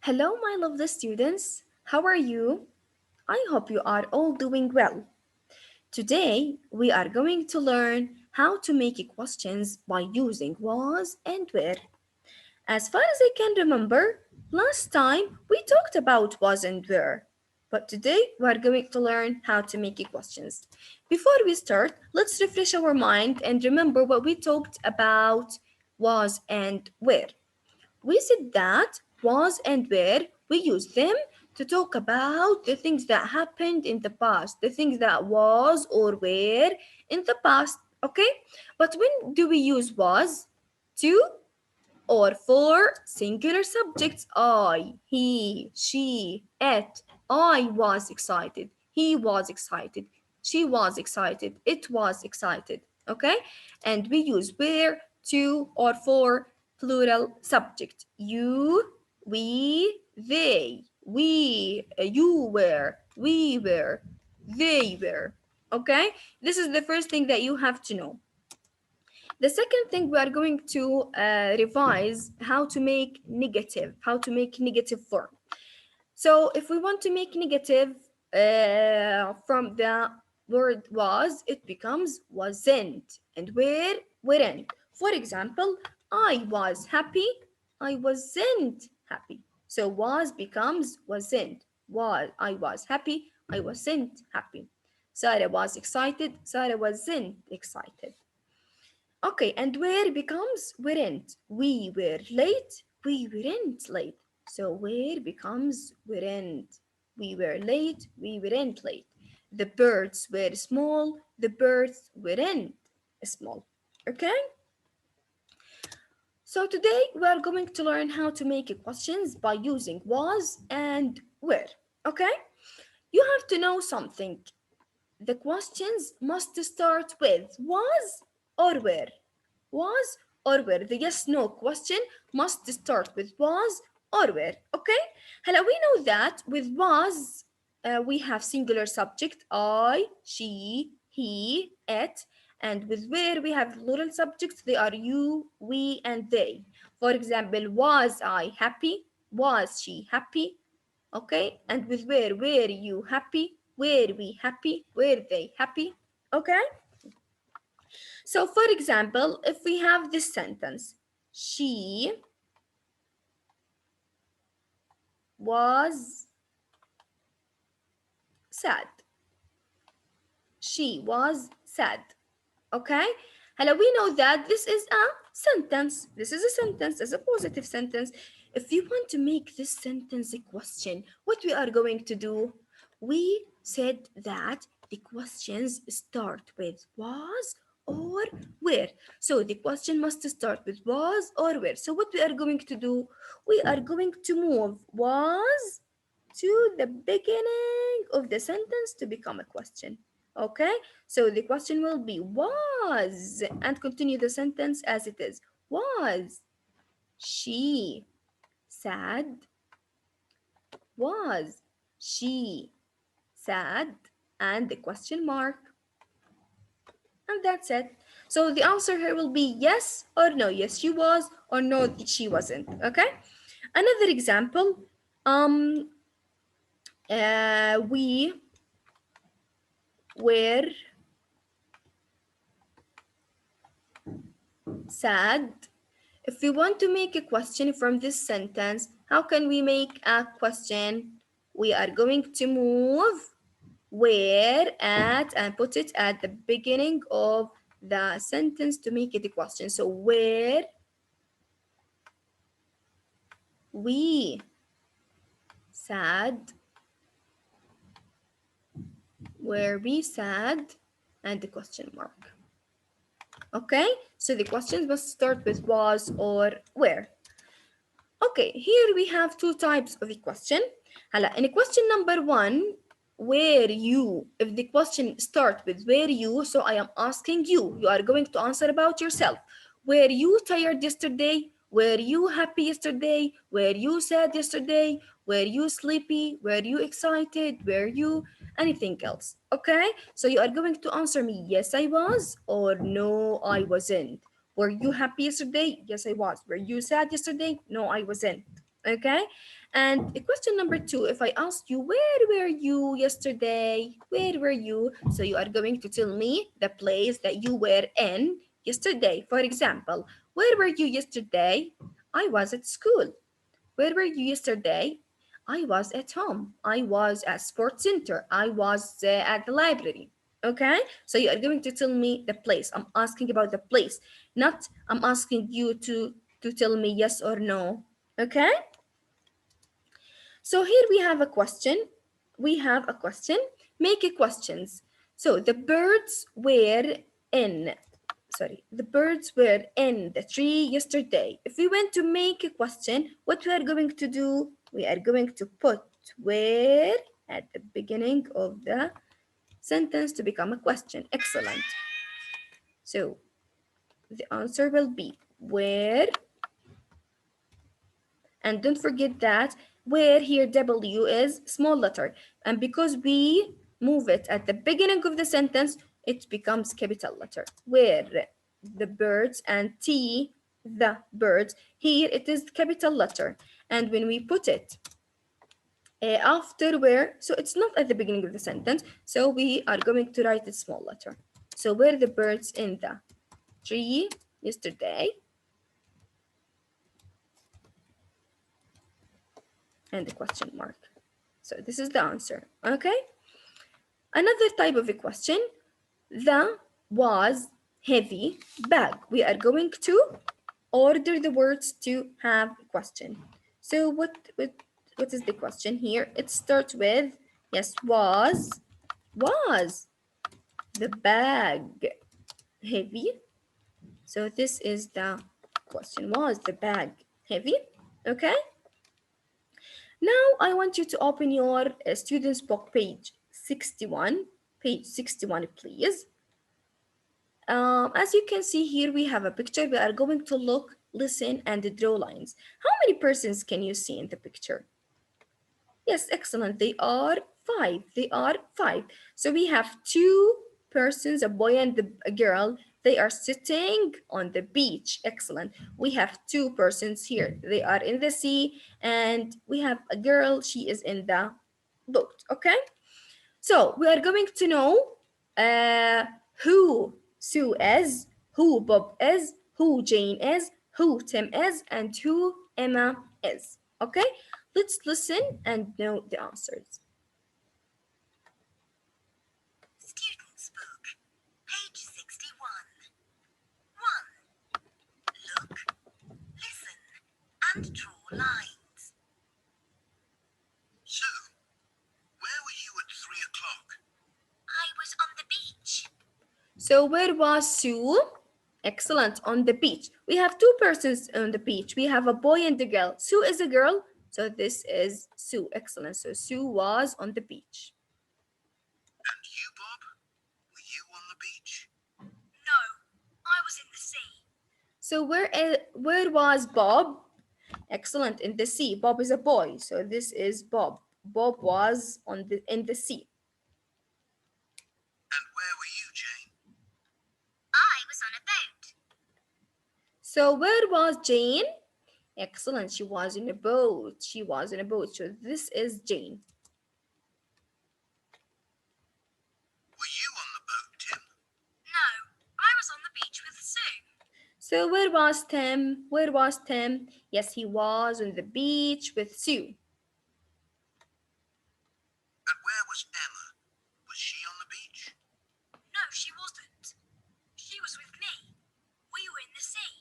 Hello, my lovely students. How are you? I hope you are all doing well. Today, we are going to learn how to make questions by using was and where. As far as I can remember, last time we talked about was and where. But today, we are going to learn how to make questions. Before we start, let's refresh our mind and remember what we talked about was and where. We said that was and where we use them to talk about the things that happened in the past, the things that was or were in the past, okay? But when do we use was? To or for singular subjects. I, he, she, it. I was excited. He was excited. She was excited. It was excited. Okay? And we use where, to, or for plural subject. You, we, they. You were, we were, they were. Okay? This is the first thing that you have to know. The second thing we are going to revise how to make negative form. So if we want to make negative from the word was, it becomes wasn't, and where weren't. For example, I was happy, I wasn't happy. So was becomes wasn't. I was happy, I wasn't happy. Sarah was excited, Sarah wasn't excited. Okay, and where becomes weren't. We were late, we weren't late. So where becomes weren't. We were late, we weren't late. The birds were small, the birds weren't small. Okay? So today we are going to learn how to make questions by using was and where. Okay? You have to know something. The questions must start with was or where. Was or where. The yes no question must start with was or where. Okay? Hello, we know that with was we have singular subject I, she, he, it, and with where we have plural subjects, they are you, we, and they. For example, was I happy? Was she happy? Okay, and with where were you happy? Were we happy? Were they happy? Okay, so for example, if we have this sentence, she was sad. She was sad. Okay, hello, we know that this is a sentence. This is a sentence, as a positive sentence. If you want to make this sentence a question, what we are going to do? We said that the questions start with was or where. So the question must start with was or where. So what we are going to do? We are going to move was to the beginning of the sentence to become a question. Okay, so the question will be was, and continue the sentence as it is. Was she sad? Was she sad? And the question mark. And that's it. So the answer here will be yes or no. Yes, she was, or no, she wasn't. Okay. Another example. Um, we were sad. If we want to make a question from this sentence, how can we make a question? We are going to move where at and put it at the beginning of the sentence to make it a question. So where we sad, where we sad, and the question mark. Okay, so the questions must start with was or where. Okay, here we have two types of a question. هلا in question number one, where you, if the question start with where you, so I am asking you, you are going to answer about yourself. Were you tired yesterday? Were you happy yesterday? Were you sad yesterday? Were you sleepy? Were you excited? Were you anything else? Okay, so you are going to answer me yes I was or no I wasn't. Were you happy yesterday? Yes, I was. Were you sad yesterday? No, I wasn't. Okay? And question number two, if I ask you, where were you yesterday? Where were you? So you are going to tell me the place that you were in yesterday. For example, where were you yesterday? I was at school. Where were you yesterday? I was at home. I was at sports center. I was at the library. Okay? So you are going to tell me the place. I'm asking about the place, not I'm asking you to tell me yes or no. Okay? So here we have a question. We have a question. Make a questions. So the birds were in the tree yesterday. If we want to make a question, what we are going to do? We are going to put where at the beginning of the sentence to become a question. Excellent. So the answer will be where, and don't forget that where here W is small letter. And because we move it at the beginning of the sentence, it becomes capital letter. Where the birds and T, the birds, here it is capital letter. And when we put it after where, so it's not at the beginning of the sentence, so we are going to write it small letter. So were the birds in the tree yesterday? And the question mark. So this is the answer. Okay. Another type of a question, the was heavy bag. We are going to order the words to have a question. So what is the question here? It starts with yes, was the bag heavy? So this is the question. Was the bag heavy? Okay. Now I want you to open your student's book page 61. Page 61, please. As you can see here, we have a picture. We are going to look, listen, and draw lines. How many persons can you see in the picture? Yes, excellent. They are five. They are five. So we have two persons, a boy and a girl. They are sitting on the beach. Excellent. We have two persons here. They are in the sea, and we have a girl. She is in the boat. Okay. So we are going to know uh, who Sue is, who Bob is, who Jane is, who Tim is, and who Emma is. Okay, let's listen and know the answers. Student's Book, page 61. 1. Look, listen, and draw lines. Sue, where were you at 3 o'clock? I was on the beach. So where was Sue? Excellent, on the beach. We have two persons on the beach. We have a boy and a girl. Sue is a girl, so this is Sue. Excellent. So Sue was on the beach. And you, Bob? Were you on the beach? No, I was in the sea. So where was Bob? Excellent, in the sea. Bob is a boy, so this is Bob. Bob was in the sea. And where were you, Jane? I was on a boat. So where was Jane? Excellent, she was in a boat. She was in a boat. So this is Jane. Were you on the boat, Tim? No, I was on the beach with Sue. So where was Tim? Where was Tim? Yes, he was on the beach with Sue. And where was Emma? Was she on the beach? No, she wasn't. She was with me. We were in the sea.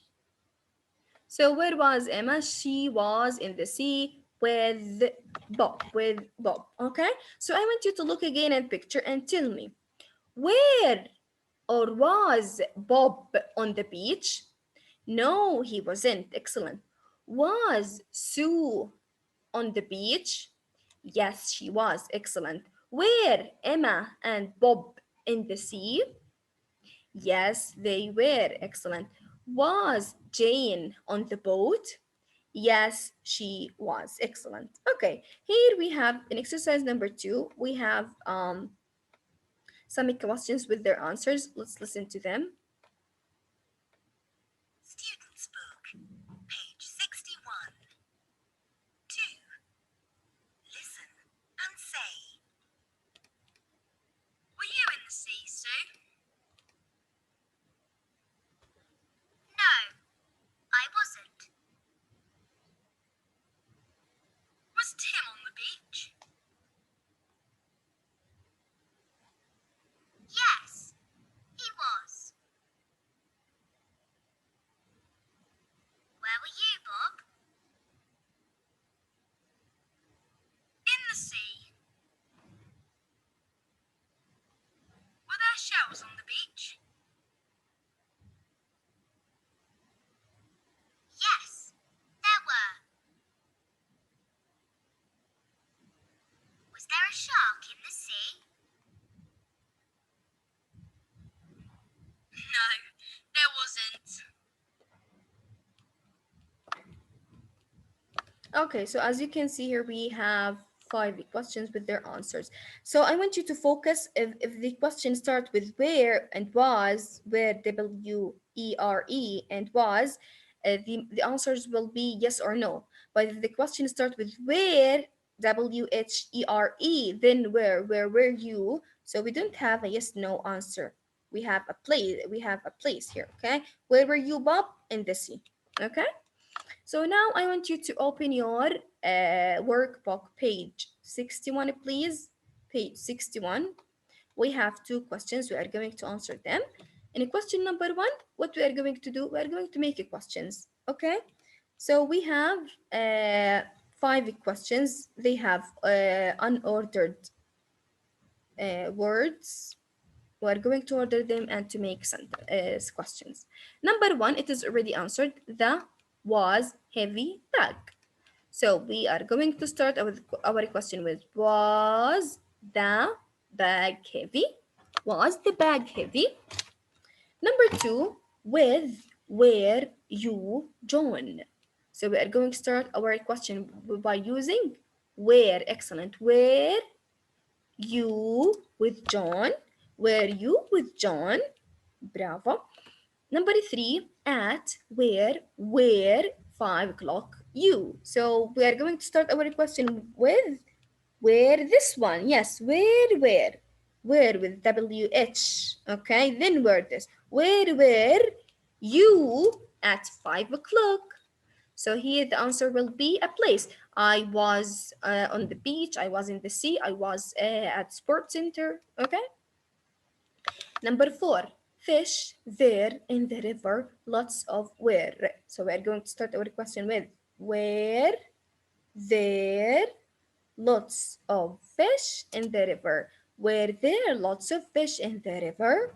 So where was Emma? She was in the sea with Bob. With Bob. Okay. So I want you to look again at picture and tell me, where or was Bob on the beach? No, he wasn't. Excellent. Was Sue on the beach? Yes, she was. Excellent. Were Emma and Bob in the sea? Yes, they were. Excellent. Was Jane on the boat? Yes, she was. Excellent. Okay, here we have in exercise number 2, we have some questions with their answers. Let's listen to them. Student's Book, page 61. Okay, so as you can see here, we have five questions with their answers. So I want you to focus if the question starts with where and was, where WERE and was, the answers will be yes or no. But if the question starts with where, WHERE, then where were you? So we don't have a yes no answer. We have a place here, okay? Where were you, Bob? In the sea. Okay? So now I want you to open your workbook, page 61, please. Page 61. We have two questions. We are going to answer them. In question number one, what we are going to do, we are going to make a questions. Okay? So we have five questions. They have unordered words. We are going to order them and to make questions. Number one, it is already answered. The was heavy bag. So we are going to start our question with was the bag heavy? Was the bag heavy? Number two, with were you John? So we are going to start our question by using where. Excellent. Where you with John? Were you with John? Bravo. Number three, at where 5 o'clock you. So we are going to start our question with where this one. Yes, where with WH. Okay, then where this. Where were you at 5 o'clock? So here the answer will be a place. I was on the beach. I was in the sea. I was at sports center. Okay. Number four, fish there in the river, lots of where. So we're going to start our question with where there lots of fish in the river. Were there lots of fish in the river?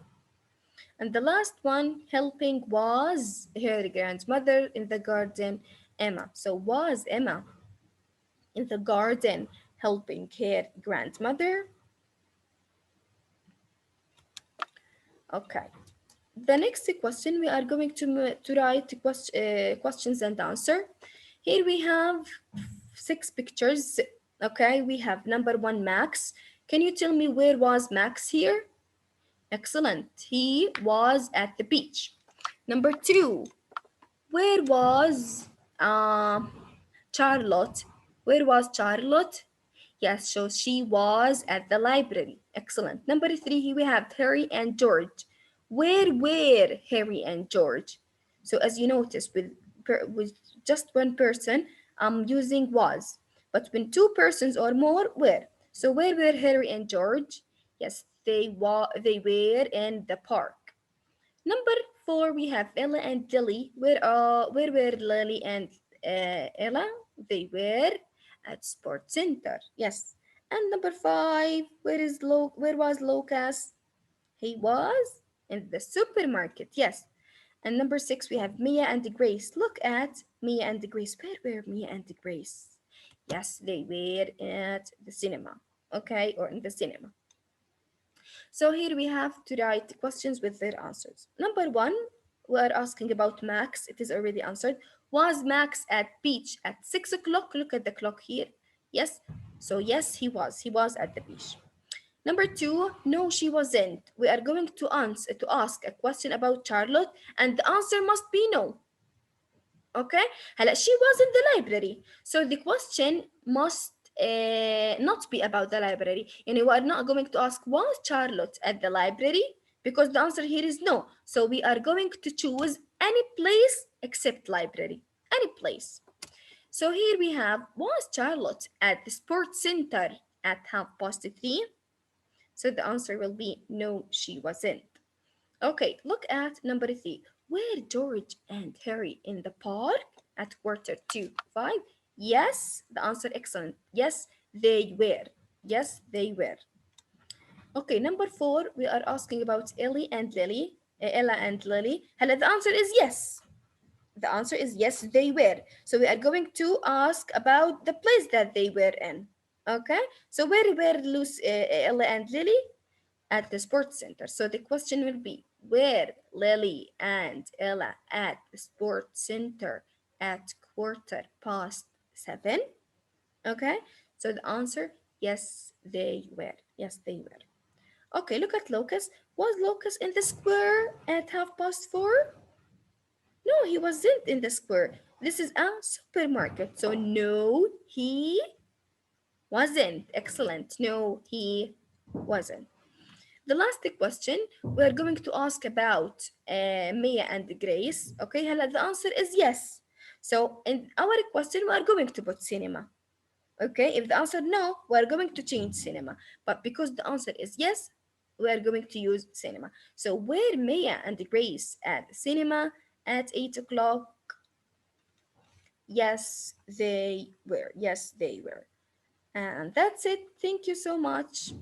And the last one, helping was her grandmother in the garden, Emma. So was Emma in the garden helping her grandmother? Okay. The next question we are going to write questions and answer. Here we have 6 pictures. Okay, we have number one, Max. Can you tell me where was Max here? Excellent. He was at the beach. Number two, where was Charlotte? Where was Charlotte? Yes, so she was at the library. Excellent. Number three, we have Harry and George. Where were Harry and George? So as you notice, with just one person, I'm using was. But when two persons or more, were. So where were Harry and George? Yes, they were in the park. Number four, we have Ella and Lily. Where were Lily and Ella? They were at Sports Center. Yes. And number five, where was Lucas? He was in the supermarket. Yes. And number six, we have Mia and Grace. Look at Mia and Grace. Where were Mia and Grace? Yes, they were at the cinema. Okay, or in the cinema. So here we have to write questions with their answers. Number one, we are asking about Max. It is already answered. Was Max at beach at 6 o'clock? Look at the clock here. Yes. So yes, he was. He was at the beach. Number two, no, she wasn't. We are going to ask a question about Charlotte, and the answer must be no. Okay. هلا she was in the library. So the question must not be about the library. We are not going to ask was Charlotte at the library because the answer here is no. So we are going to choose any place except library. Any place. So here we have was Charlotte at the sports center at 3:30? So the answer will be no, she wasn't. Okay, look at number three. Were George and Harry in the park at quarter to 5? Yes, the answer excellent. Yes, they were. Yes, they were. Okay, number four, we are asking about Ellie and Lily. Ella and Lily. Hello, the answer is yes. The answer is yes, they were. So we are going to ask about the place that they were in. Okay, so where were Ella and Lily? At the sports center. So the question will be where Lily and Ella at the sports center at 5:15? 7. Okay, so the answer, yes, they were. Yes, they were. Okay, look at Lucas. Was Lucas in the square at 4:30? No, he wasn't in the square. This is a supermarket. So, no, he wasn't. Excellent. No, he wasn't. The last question we're going to ask about Mia and Grace. Okay, Hala, the answer is yes. So, in our question, we are going to put cinema. Okay, if the answer no, we are going to change cinema. But because the answer is yes, we are going to use cinema. So, were Mia and Grace at the cinema at 8 o'clock? Yes, they were. Yes, they were. And that's it. Thank you so much.